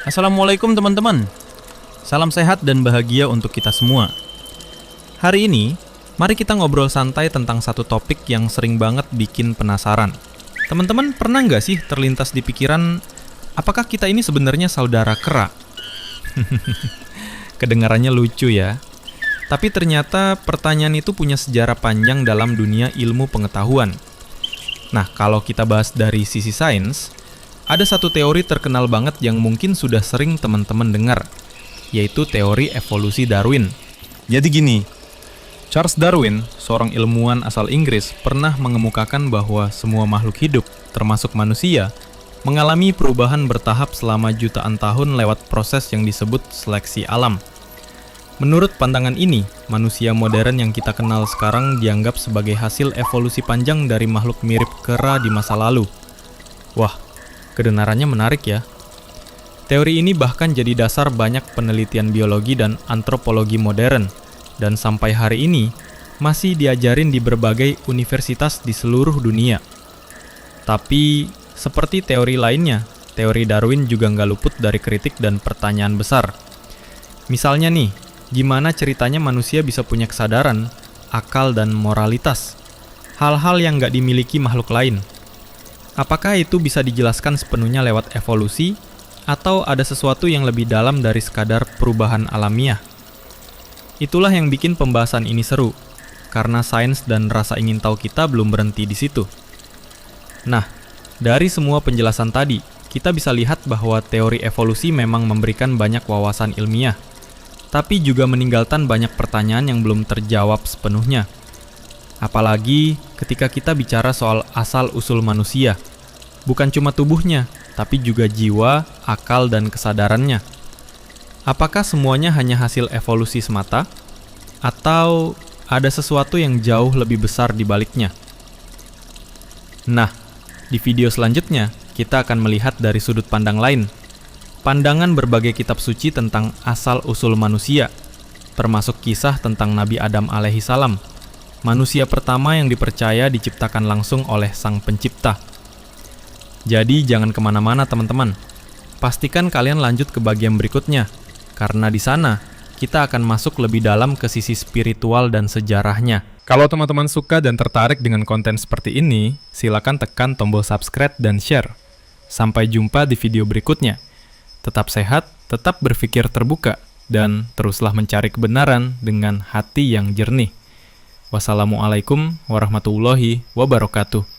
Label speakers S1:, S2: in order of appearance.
S1: Assalamualaikum teman-teman. Salam sehat dan bahagia untuk kita semua. Hari ini, mari kita ngobrol santai tentang satu topik yang sering banget bikin penasaran. Teman-teman pernah nggak sih terlintas di pikiran, apakah kita ini sebenarnya saudara kera? Kedengarannya lucu ya. Tapi ternyata pertanyaan itu punya sejarah panjang dalam dunia ilmu pengetahuan. Nah, kalau kita bahas dari sisi sains, ada satu teori terkenal banget yang mungkin sudah sering teman-teman dengar, yaitu teori evolusi Darwin. Jadi gini, Charles Darwin, seorang ilmuwan asal Inggris, pernah mengemukakan bahwa semua makhluk hidup, termasuk manusia, mengalami perubahan bertahap selama jutaan tahun lewat proses yang disebut seleksi alam. Menurut pandangan ini, manusia modern yang kita kenal sekarang dianggap sebagai hasil evolusi panjang dari makhluk mirip kera di masa lalu. Wah, kedengarannya menarik ya. Teori ini bahkan jadi dasar banyak penelitian biologi dan antropologi modern, dan sampai hari ini masih diajarin di berbagai universitas di seluruh dunia. Tapi, seperti teori lainnya, teori Darwin juga nggak luput dari kritik dan pertanyaan besar. Misalnya nih, gimana ceritanya manusia bisa punya kesadaran, akal, dan moralitas? Hal-hal yang nggak dimiliki makhluk lain. Apakah itu bisa dijelaskan sepenuhnya lewat evolusi, atau ada sesuatu yang lebih dalam dari sekadar perubahan alamiah? Itulah yang bikin pembahasan ini seru, karena sains dan rasa ingin tahu kita belum berhenti di situ. Nah, dari semua penjelasan tadi, kita bisa lihat bahwa teori evolusi memang memberikan banyak wawasan ilmiah, tapi juga meninggalkan banyak pertanyaan yang belum terjawab sepenuhnya. Apalagi ketika kita bicara soal asal-usul manusia. Bukan cuma tubuhnya, tapi juga jiwa, akal, dan kesadarannya. Apakah semuanya hanya hasil evolusi semata? Atau ada sesuatu yang jauh lebih besar di baliknya? Nah, di video selanjutnya, kita akan melihat dari sudut pandang lain. Pandangan berbagai kitab suci tentang asal-usul manusia, termasuk kisah tentang Nabi Adam alaihissalam, manusia pertama yang dipercaya diciptakan langsung oleh Sang Pencipta. Jadi jangan kemana-mana teman-teman. Pastikan kalian lanjut ke bagian berikutnya, karena di sana kita akan masuk lebih dalam ke sisi spiritual dan sejarahnya. Kalau teman-teman suka dan tertarik dengan konten seperti ini, silakan tekan tombol subscribe dan share. Sampai jumpa di video berikutnya. Tetap sehat, tetap berpikir terbuka, dan teruslah mencari kebenaran dengan hati yang jernih. Wassalamualaikum warahmatullahi wabarakatuh.